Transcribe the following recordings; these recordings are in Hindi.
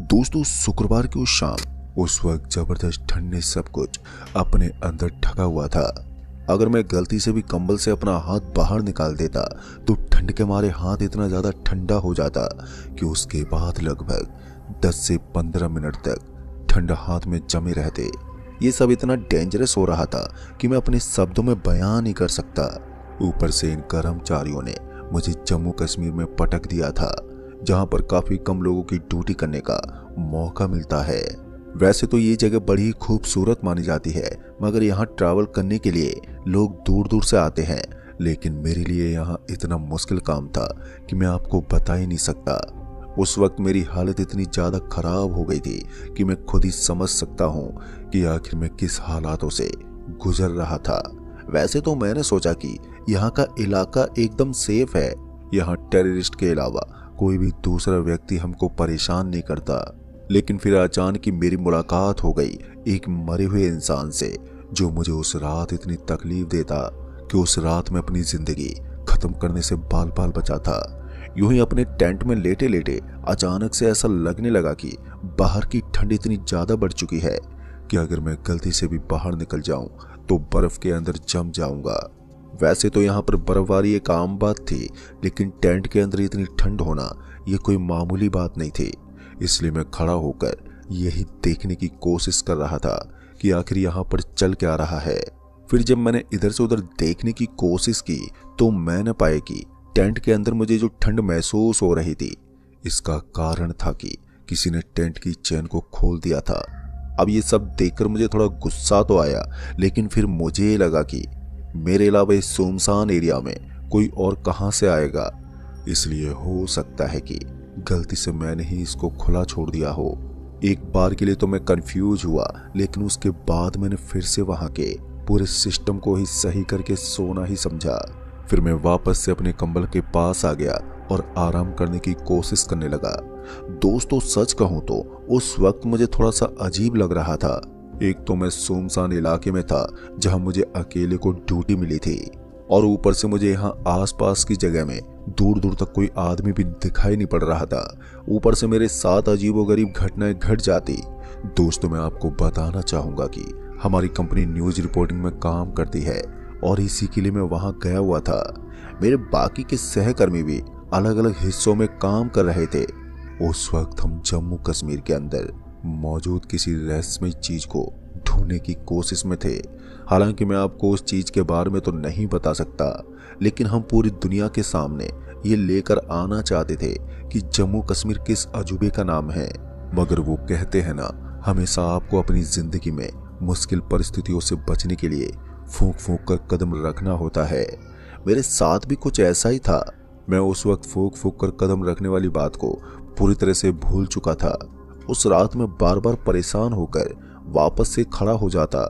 दोस्तों शुक्रवार की उस शाम, उस वक्त जबरदस्त ठंड ने सब कुछ अपने अंदर ढका हुआ था। अगर मैं गलती से भी कंबल से अपना हाथ बाहर निकाल देता तो ठंड के मारे हाथ इतना ज्यादा ठंडा हो जाता कि उसके बाद लगभग 10 से 15 मिनट तक ठंड हाथ में जमे रहते। ये सब इतना डेंजरस हो रहा था कि मैं अपने शब्दों में बयान नहीं कर सकता। ऊपर से इन कर्मचारियों ने मुझे जम्मू कश्मीर में पटक दिया था, जहां पर काफी कम लोगों की ड्यूटी करने का मौका मिलता है। वैसे तो ये जगह बड़ी खूबसूरत मानी जाती है, मगर यहाँ ट्रैवल करने के लिए लोग दूर दूर से आते हैं। लेकिन मेरे लिए यहाँ इतना मुश्किल काम था कि मैं आपको बता ही नहीं सकता। उस वक्त मेरी हालत इतनी ज्यादा खराब हो गई थी कि मैं खुद ही समझ सकता हूँ कि आखिर मैं किस हालातों से गुजर रहा था। वैसे तो मैंने सोचा कि यहाँ का इलाका एकदम सेफ है, यहाँ टेररिस्ट के अलावा कोई भी दूसरा व्यक्ति हमको परेशान नहीं करता। लेकिन फिर अचानक ही मेरी मुलाकात हो गई एक मरे हुए इंसान से, जो मुझे उस रात इतनी तकलीफ देता कि उस रात में अपनी जिंदगी खत्म करने से बाल बाल बचा था। यूं ही अपने टेंट में लेटे लेटे अचानक से ऐसा लगने लगा कि बाहर की ठंड इतनी ज्यादा बढ़ चुकी है कि अगर मैं गलती से भी बाहर निकल जाऊं तो बर्फ के अंदर जम जाऊंगा। वैसे तो यहाँ पर बर्फबारी एक आम बात थी, लेकिन टेंट के अंदर इतनी ठंड होना ये कोई मामूली बात नहीं थी। इसलिए मैं खड़ा होकर यही देखने की कोशिश कर रहा था कि आखिर यहाँ पर चल क्या रहा है। फिर जब मैंने इधर से उधर देखने की कोशिश की तो मैंने पाया कि टेंट के अंदर मुझे जो ठंड महसूस हो रही थी, इसका कारण था कि किसी ने टेंट की चेन को खोल दिया था। अब ये सब देखकर मुझे थोड़ा गुस्सा तो आया, लेकिन फिर मुझे लगा कि मेरे अलावा इस सुनसान एरिया में कोई और कहां से आएगा। इसलिए हो सकता है कि गलती से मैंने ही इसको खुला छोड़ दिया हो। एक बार के लिए तो मैं कंफ्यूज हुआ, लेकिन उसके बाद मैंने फिर से वहां के पूरे सिस्टम को ही सही करके सोना ही समझा। फिर मैं वापस से अपने कंबल के पास आ गया और आराम करने की कोशिश करने लगा। दोस्तों सच कहूं तो उस वक्त मुझे थोड़ा सा अजीब लग रहा था। एक तो मैं सुनसान इलाके में था जहां मुझे अकेले को ड्यूटी मिली थी, और ऊपर से मुझे यहाँ आसपास की जगह में दूर दूर तक कोई आदमी भी दिखाई नहीं पड़ रहा था। ऊपर से मेरे साथ अजीबोगरीब घटनाएं घट जाती। दोस्तों मैं आपको बताना चाहूंगा कि हमारी कंपनी न्यूज रिपोर्टिंग में काम करती है, और इसी के लिए मैं वहां गया हुआ था। मेरे बाकी के सहकर्मी भी अलग अलग हिस्सों में काम कर रहे थे। उस वक्त हम जम्मू कश्मीर के अंदर मौजूद किसी रहस्यमय चीज को ढूंढने की कोशिश में थे। हालांकि मैं आपको उस चीज के बारे में तो नहीं बता सकता, लेकिन हम पूरी दुनिया के सामने ये लेकर आना चाहते थे कि जम्मू कश्मीर किस अजूबे का नाम है। मगर वो कहते हैं ना, हमेशा आपको अपनी जिंदगी में मुश्किल परिस्थितियों से बचने के लिए फूंक फूंक कर कदम रखना होता है। मेरे साथ भी कुछ ऐसा ही था। मैं उस वक्त फूंक फूंक कर कदम रखने वाली बात को पूरी तरह से भूल चुका था। उस रात में बार बार परेशान होकर वापस से खड़ा हो जाता,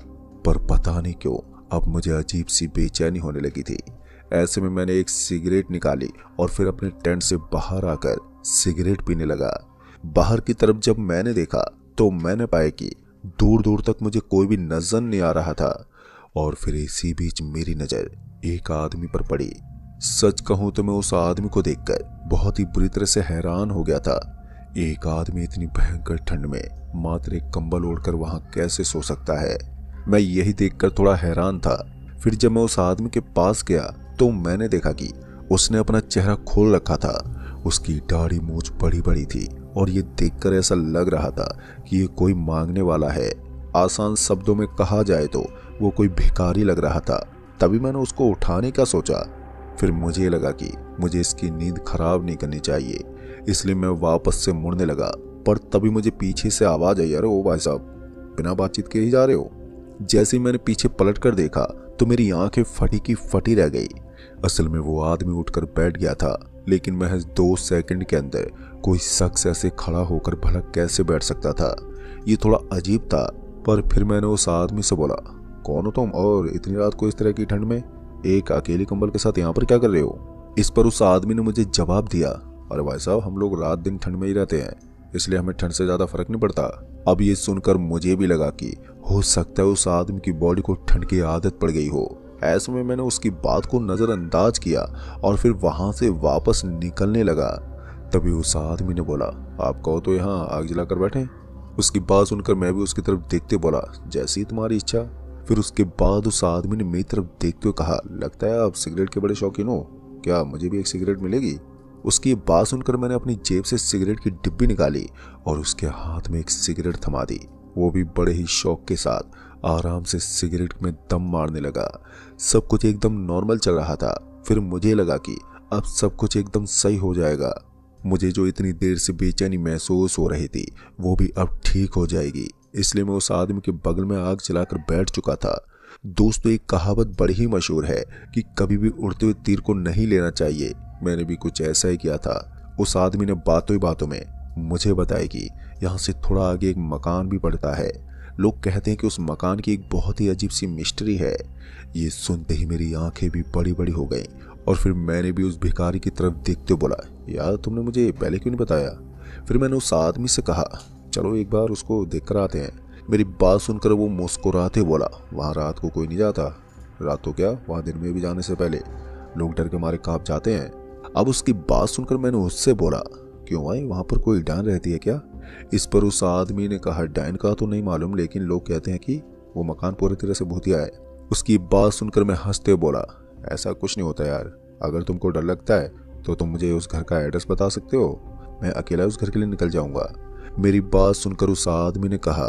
पर पता नहीं क्यों अब मुझे अजीब सी बेचैनी होने लगी थी। ऐसे में मैंने एक सिगरेट निकाली और फिर अपने टेंट से बाहर आकर सिगरेट पीने लगा। बाहर की तरफ जब मैंने देखा तो मैंने पाया कि दूर दूर तक मुझे कोई भी नजर नहीं आ रहा था, और फिर इसी बीच मेरी नजर एक आदमी पर पड़ी। सच कहूं तो मैं उस आदमी को देखकर बहुत ही बुरी तरह से हैरान हो गया था। एक आदमी इतनी भयंकर ठंड में मात्र एक कंबल ओढ़कर वहां कैसे सो सकता है? मैं यही देखकर थोड़ा हैरान था। फिर जब मैं उस आदमी के पास गया तो मैंने देखा कि उसने अपना चेहरा खोल रखा था। उसकी दाढ़ी मूंछ बड़ी बड़ी थी, और ये देखकर ऐसा लग रहा था कि ये कोई मांगने वाला है। आसान शब्दों में कहा जाए तो वो कोई भिखारी लग रहा था। तभी मैंने उसको उठाने का सोचा। फिर मुझे लगा कि मुझे इसकी नींद खराब नहीं करनी चाहिए, इसलिए मैं वापस से मुड़ने लगा। पर तभी मुझे पीछे से आवाज आई, अरे ओ भाई साहब, बिना बातचीत के ही जा रहे हो? जैसे ही मैंने पीछे पलट कर देखा तो मेरी आंखें फटी की फटी रह गई। असल में वो आदमी उठकर बैठ गया था, लेकिन महज 2 सेकंड के अंदर कोई शख्स ऐसे खड़ा होकर भला कैसे बैठ सकता था? ये थोड़ा अजीब था। पर फिर मैंने उस आदमी से बोला, कौन हो तुम, और इतनी रात को इस तरह की ठंड में एक अकेले कंबल के साथ यहाँ पर क्या कर रहे हो? इस पर उस आदमी ने मुझे जवाब दिया, अरे भाई साहब, हम लोग रात दिन ठंड में ही रहते हैं, इसलिए हमें ठंड से ज्यादा फर्क नहीं पड़ता। अब ये सुनकर मुझे भी लगा कि हो सकता है उस आदमी की बॉडी को ठंड की आदत पड़ गई हो। ऐसे में मैंने उसकी बात को नजरअंदाज किया और फिर वहां से वापस निकलने लगा। तभी उस आदमी ने बोला, आप कहो तो यहाँ आग जलाकर बैठे। उसकी बात सुनकर मैं भी उसकी तरफ देखते बोला, जैसी तुम्हारी इच्छा। फिर उसके बाद उस आदमी ने मेरी तरफ देखते हुए कहा, लगता है आप सिगरेट के बड़े शौकीन हो, क्या मुझे भी एक सिगरेट मिलेगी? उसकी बात सुनकर मैंने अपनी जेब से सिगरेट की डिब्बी निकाली और उसके हाथ में एक सिगरेट थमा दी। वो भी बड़े ही शौक के साथ आराम से सिगरेट में दम मारने लगा। सब कुछ एकदम नॉर्मल चल रहा था। फिर मुझे लगा कि अब सब कुछ एकदम सही हो जाएगा। मुझे जो इतनी देर से बेचैनी महसूस हो रही थी वो भी अब ठीक हो जाएगी। इसलिए मैं उस आदमी के बगल में आग जलाकर बैठ चुका था। दोस्तों, एक कहावत बड़ी ही मशहूर है कि कभी भी उड़ते हुए तीर को नहीं लेना चाहिए। मैंने भी कुछ ऐसा ही किया था। उस आदमी ने बातों ही बातों में मुझे बताया कि यहाँ से थोड़ा आगे एक मकान भी पड़ता है। लोग कहते हैं कि उस मकान की एक बहुत ही अजीब सी मिस्ट्री है। ये सुनते ही मेरी आंखें भी बड़ी बड़ी हो गईं और फिर मैंने भी उस भिखारी की तरफ देखते बोला, यार तुमने मुझे पहले क्यों नहीं बताया? फिर मैंने उस आदमी से कहा, चलो एक बार उसको देख कर आते हैं। मेरी बात सुनकर वो मुस्कुराते बोला, वहाँ रात को कोई नहीं जाता। रात तो क्या, वहाँ दिन में भी जाने से पहले लोग डर के मारे कांप जाते हैं। अब उसकी बात सुनकर मैंने उससे बोला, क्यों भाई, वहाँ पर कोई डायन रहती है क्या? इस पर उस आदमी ने कहा, डायन का तो नहीं मालूम, लेकिन लोग कहते हैं कि वो मकान पूरी तरह से भूतिया है। उसकी बात सुनकर मैं हंसते बोला, ऐसा कुछ नहीं होता यार। अगर तुमको डर लगता है तो तुम मुझे उस घर का एड्रेस बता सकते हो, मैं अकेला उस घर के लिए निकल जाऊंगा। मेरी बात सुनकर उस आदमी ने कहा,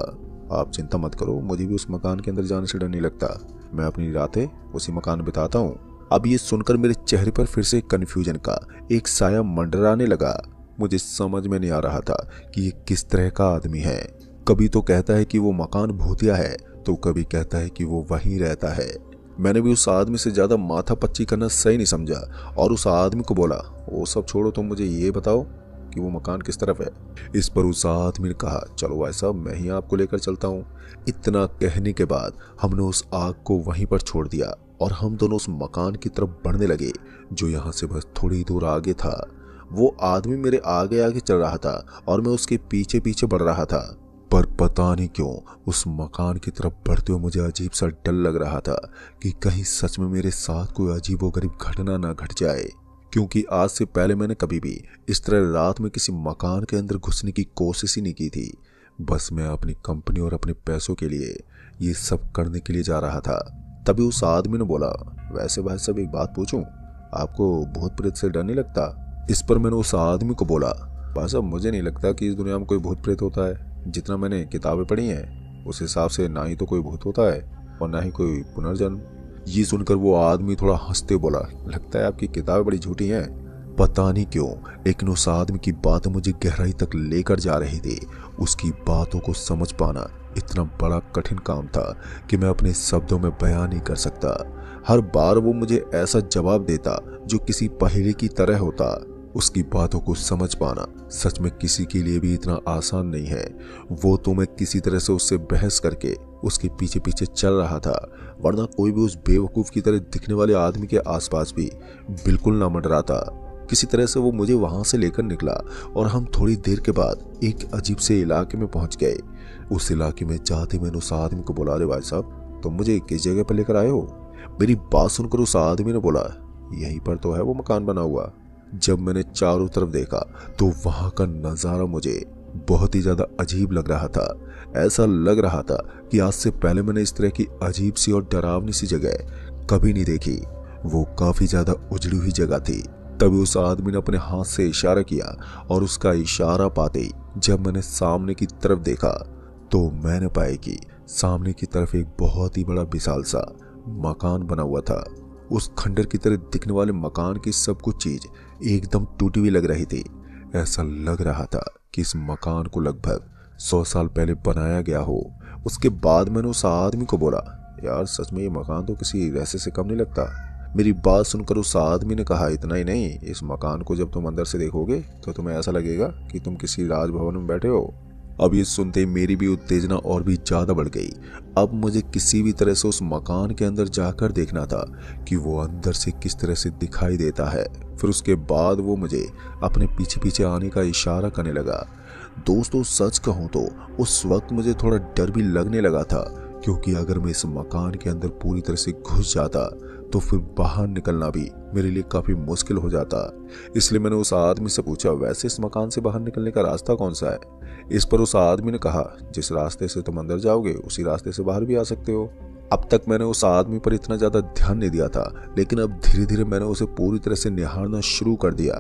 आप चिंता मत करो, मुझे भी उस मकान के अंदर जाने से डर नहीं लगता। मैं अपनी रातें उसी मकान में बिताता हूँ। अब ये सुनकर मेरे चेहरे पर फिर से कन्फ्यूजन का एक साया मंडराने लगा। मुझे समझ में नहीं आ रहा था कि ये किस तरह का आदमी है। कभी तो कहता है कि वो मकान भूतिया है, तो कभी कहता है कि वो वहीं रहता है। मैंने भी उस आदमी से ज्यादा माथा पच्ची करना सही नहीं समझा और उस आदमी को बोला, वो सब छोड़ो, तुम मुझे ये बताओ कि वो मकान किस तरफ है। इस पर उस आदमी ने कहा, चलो भाई साहब, मैं ही आपको लेकर चलता हूँ। इतना कहने के बाद हमने उस आग को वहीं पर छोड़ दिया और हम दोनों उस मकान की तरफ बढ़ने लगे जो यहाँ से बस थोड़ी दूर आगे था। वो आदमी मेरे आगे आगे चल रहा था और मैं उसके पीछे पीछे बढ़ रहा था। पर पता नहीं क्यों उस मकान की तरफ बढ़ते हुए मुझे अजीब सा डर लग रहा था कि कहीं सच में मेरे साथ कोई अजीबोगरीब घटना ना घट जाए, क्योंकि आज से पहले मैंने कभी भी इस तरह रात में किसी मकान के अंदर घुसने की कोशिश ही नहीं की थी। बस मैं अपनी कंपनी और अपने पैसों के लिए ये सब करने के लिए जा रहा था। तभी उस आदमी ने बोला, वैसे भाई साहब एक बात पूछूं, आपको भूत प्रेत से डर नहीं लगता? इस पर मैंने उस आदमी को बोला, भाई साहब मुझे नहीं लगता कि इस दुनिया में कोई भूत प्रेत होता है। जितना मैंने किताबें पढ़ी हैं उस हिसाब से ना ही तो कोई भूत होता है और ना ही कोई पुनर्जन्म। ये सुनकर वो आदमी थोड़ा हंसते बोला, लगता है आपकी किताबें बड़ी झूठी हैं। पता नहीं क्यों लेकिन उस आदमी की बातें मुझे गहराई तक लेकर जा रही थी। उसकी बातों को समझ पाना इतना बड़ा कठिन काम था कि मैं अपने शब्दों में बयान नहीं कर सकता। हर बार वो मुझे ऐसा जवाब देता जो किसी पहेली की तरह होता। उसकी बातों को समझ पाना सच में किसी के लिए भी इतना आसान नहीं है। वो तो मैं किसी तरह से उससे बहस करके उसके पीछे पीछे चल रहा था, वरना कोई भी उस बेवकूफ की तरह दिखने वाले आदमी के आसपास भी बिल्कुल ना मंडराता। किसी तरह से वो मुझे वहां से लेकर निकला और हम थोड़ी देर के बाद एक अजीब से इलाके में पहुंच गए। उस इलाके में जाते मैंने उस आदमी को बोला, अरे भाई साहब तुम मुझे किस जगह पर लेकर आए हो? मेरी बात सुनकर उस आदमी ने बोला, यहीं पर तो है वो मकान बना हुआ। जब मैंने चारों तरफ देखा तो वहां का नजारा मुझे बहुत ही ज्यादा अजीब लग रहा था। ऐसा लग रहा था कि आज से पहले मैंने इस तरह की अजीब सी और डरावनी सी जगह कभी नहीं देखी। वो काफी ज्यादा उजड़ी हुई जगह थी। तभी उस आदमी ने अपने हाथ से इशारा किया और उसका इशारा पाते ही जब मैंने सामने की तरफ देखा तो मैंने पाया कि सामने की तरफ एक बहुत ही बड़ा विशाल सा मकान बना हुआ था। उस खंडर की तरह दिखने वाले मकान की सब कुछ चीज एकदम टूटी हुई लग रही थी। ऐसा लग रहा था कि इस मकान को लगभग 100 साल पहले बनाया गया हो। उसके बाद मैंने उस आदमी को बोला, यार सच में ये मकान तो किसी रहस्य से कम नहीं लगता। मेरी बात सुनकर उस आदमी ने कहा, इतना ही नहीं, इस मकान को जब तुम अंदर से देखोगे तो तुम्हें ऐसा लगेगा कि तुम किसी राजभवन में बैठे हो। अब ये सुनते ही मेरी भी उत्तेजना और भी ज्यादा बढ़ गई। अब मुझे किसी भी तरह से उस मकान के अंदर जाकर देखना था कि वो अंदर से किस तरह से दिखाई देता है। फिर उसके बाद वो मुझे अपने पीछे पीछे आने का इशारा करने लगा। दोस्तों सच कहूं तो उस वक्त मुझे थोड़ा डर भी लगने लगा था, क्योंकि अगर मैं इस मकान के अंदर पूरी तरह से घुस जाता तो फिर बाहर निकलना भी मेरे लिए काफी मुश्किल हो जाता। इसलिए मैंने उस आदमी से पूछा, वैसे इस मकान से बाहर निकलने का रास्ता कौन सा है? इस पर उस आदमी ने कहा, जिस रास्ते से तुम अंदर जाओगे उसी रास्ते से बाहर भी आ सकते हो। अब तक मैंने उस आदमी पर इतना ज्यादा ध्यान नहीं दिया था, लेकिन अब धीरे धीरे मैंने उसे पूरी तरह से निहारना शुरू कर दिया,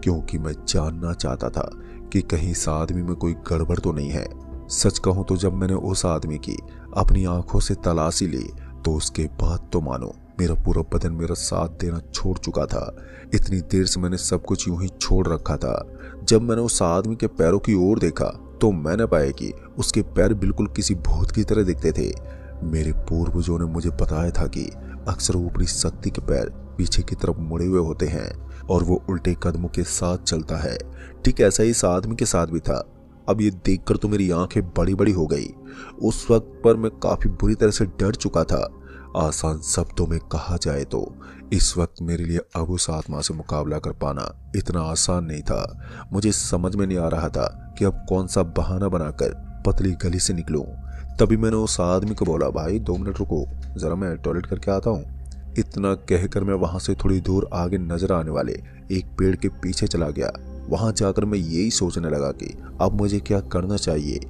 क्योंकि मैं जानना चाहता था कि कहीं इस आदमी में कोई गड़बड़ तो नहीं है। सच कहूं तो जब मैंने उस आदमी की अपनी आंखों से तलाशी ली तो उसके बाद तो मानो मेरा पूरा बदन मेरा साथ देना छोड़ चुका था। इतनी देर से मैंने सब कुछ यूं ही छोड़ रखा था। जब मैंने उस आदमी के पैरों की ओर देखा तो मैंने पाया कि उसके पैर बिल्कुल किसी भूत की तरह दिखते थे। मेरे पूर्वजों ने मुझे बताया था कि अक्सर ऊपरी शक्ति के पैर पीछे की तरफ मुड़े हुए होते हैं और वो उल्टे कदमों के साथ चलता है। ठीक ऐसा ही इस आदमी के साथ भी था। अब ये देखकर तो मेरी आंखें बड़ी बड़ी हो गई। उस वक्त पर मैं काफी बुरी तरह से डर चुका था। आसान शब्दों में कहा जाए तो इस वक्त मेरे लिए अब उस आत्मा से मुकाबला कर पाना इतना आसान नहीं था। मुझे समझ में नहीं आ रहा था कि अब कौन सा बहाना बनाकर पतली गली से निकलूं। तभी मैंने उस आदमी को बोला, भाई 2 मिनट रुको, जरा मैं टॉयलेट करके आता हूँ। इतना कहकर मैं वहां से थोड़ी दूर आगे नजर आने वाले एक पेड़ के पीछे चला गया। वहां जाकर मैं यही सोचने लगा कि अब मुझे क्या करना चाहिए।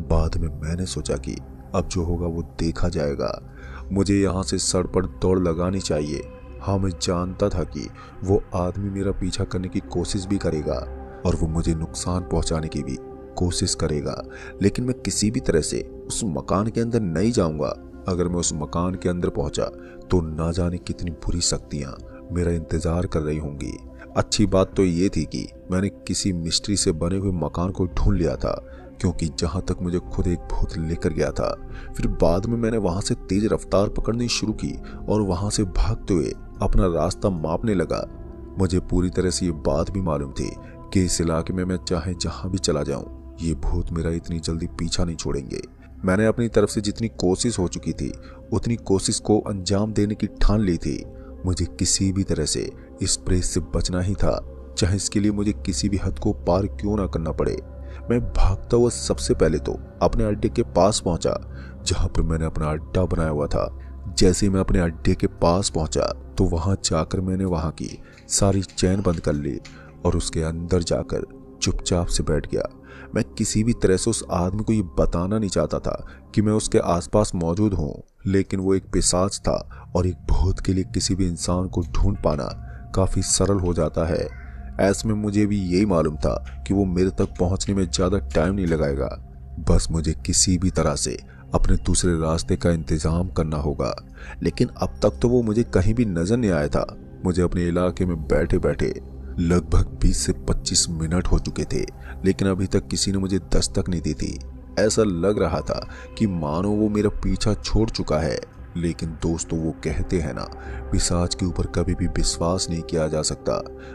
बाद में मैंने सोचा कि अब जो होगा वो देखा जाएगा। मुझे यहाँ से सड़क पर दौड़ लगानी चाहिए। हाँ, मैं जानता था कि वो आदमी मेरा पीछा करने की कोशिश भी करेगा और वो मुझे नुकसान पहुंचाने की भी कोशिश करेगा, लेकिन मैं किसी भी तरह से उस मकान के अंदर नहीं जाऊंगा। अगर मैं उस मकान के अंदर पहुंचा तो ना जाने कितनी बुरी शक्तियां मेरा इंतजार कर रही होंगी। अच्छी बात तो ये थी कि मैंने किसी मिस्ट्री से बने हुए मकान को ढूंढ लिया था, क्योंकि जहां तक मुझे खुद एक भूत लेकर गया था। फिर बाद में मैंने वहां से तेज रफ्तार पकड़नी शुरू की और वहां से भागते हुए अपना रास्ता मापने लगा। मुझे पूरी तरह से ये बात भी मालूम थी कि इस इलाके में मैं चाहे जहां भी चला जाऊं, ये भूत मेरा इतनी जल्दी पीछा नहीं छोड़ेंगे। मैंने अपनी तरफ से जितनी कोशिश हो चुकी थी उतनी कोशिश को अंजाम देने की ठान ली थी। मुझे किसी भी तरह से इस प्रेत से बचना ही था, चाहे इसके लिए मुझे किसी भी हद को पार क्यों ना करना पड़े। मैं भागता हुआ सबसे पहले तो अपने अड्डे के पास पहुंचा, जहां पर मैंने अपना अड्डा बनाया हुआ था। जैसे ही मैं अपने अड्डे के पास पहुंचा तो वहां जाकर मैंने वहां की सारी चैन बंद कर ली और उसके अंदर जाकर चुपचाप से बैठ गया। मैं किसी भी तरह से उस आदमी को ये बताना नहीं चाहता था कि मैं उसके आसपास मौजूद हूँ, लेकिन वो एक पिशाच था और एक भूत के लिए किसी भी इंसान को ढूंढ पाना काफी सरल हो जाता है। ऐसे में मुझे भी यही मालूम था कि वो मेरे तक पहुंचने में ज्यादा टाइम नहीं लगाएगा। बस मुझे किसी भी तरह से अपने दूसरे रास्ते का इंतजाम करना होगा। लेकिन अब तक तो वो मुझे कहीं भी नजर नहीं आया था। मुझे अपने इलाके में बैठे बैठे लगभग 20 से 25 मिनट हो चुके थे, लेकिन अभी तक किसी ने मुझे दस्तक नहीं दी थी। ऐसा लग रहा था कि मानो वो मेरा पीछा छोड़ चुका है। लेकिन दोस्तों, वो कहते हैं ना, पिशाच के ऊपर कभी भी विश्वास नहीं किया जा सकता।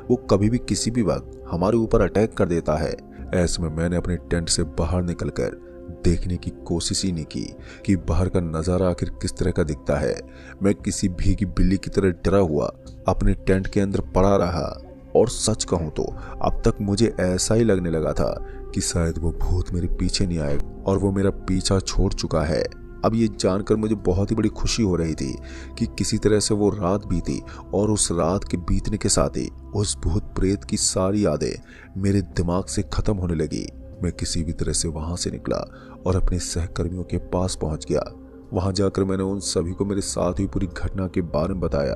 वो कभी भी किसी भी वक्त हमारे ऊपर अटैक कर देता है। ऐसे में मैंने अपने टेंट से बाहर निकलकर देखने की कोशिश ही नहीं की कि बाहर का नजारा आखिर किस तरह का दिखता है। मैं किसी भीगी बिल्ली की तरह डरा हुआ अपने टेंट के अंदर पड़ा रहा। और सच कहूं तो अब तक मुझे ऐसा ही लगने लगा था कि शायद वो भूत मेरे पीछे नहीं आएगा और वो मेरा पीछा छोड़ चुका है। अब ये जानकर मुझे बहुत ही बड़ी खुशी हो रही थी कि किसी तरह से वो रात बीती और उस रात के बीतने के साथ ही उस भूत प्रेत की सारी यादें मेरे दिमाग से खत्म होने लगी। मैं किसी भी तरह से वहां से निकला और अपने सहकर्मियों के पास पहुंच गया। वहां जाकर मैंने उन सभी को मेरे साथ हुई पूरी घटना के बारे में बताया।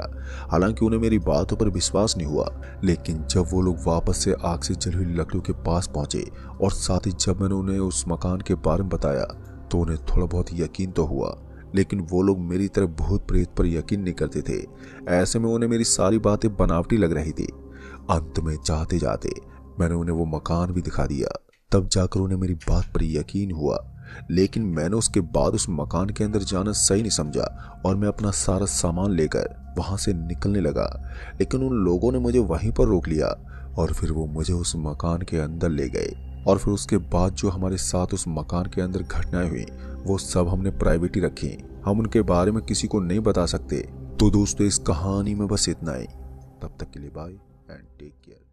हालांकि उन्हें मेरी बातों पर विश्वास नहीं हुआ, लेकिन जब वो लोग वापस से आग से जली हुई लकड़ियों के पास पहुंचे और साथ ही जब मैंने उन्हें उस मकान के बारे में बताया तो उन्हें थोड़ा बहुत यकीन तो हुआ। लेकिन वो लोग मेरी तरह भूत प्रेत पर यकीन नहीं करते थे। ऐसे में उन्हें मेरी सारी बातें बनावटी लग रही थी। अंत में जाते जाते मैंने उन्हें वो मकान भी दिखा दिया। तब जाकर उन्हें मेरी बात पर यकीन हुआ। लेकिन मैंने उसके बाद उस मकान के अंदर जाना सही नहीं समझा और मैं अपना सारा सामान लेकर वहां से निकलने लगा। लेकिन उन लोगों ने मुझे वहीं पर रोक लिया और फिर वो मुझे उस मकान के अंदर ले गए। और फिर उसके बाद जो हमारे साथ उस मकान के अंदर घटनाएं हुई वो सब हमने प्राइवेट ही रखी। हम उनके बारे में किसी को नहीं बता सकते। तो दोस्तों, इस कहानी में बस इतना ही। तब तक के लिए बाय एंड टेक केयर।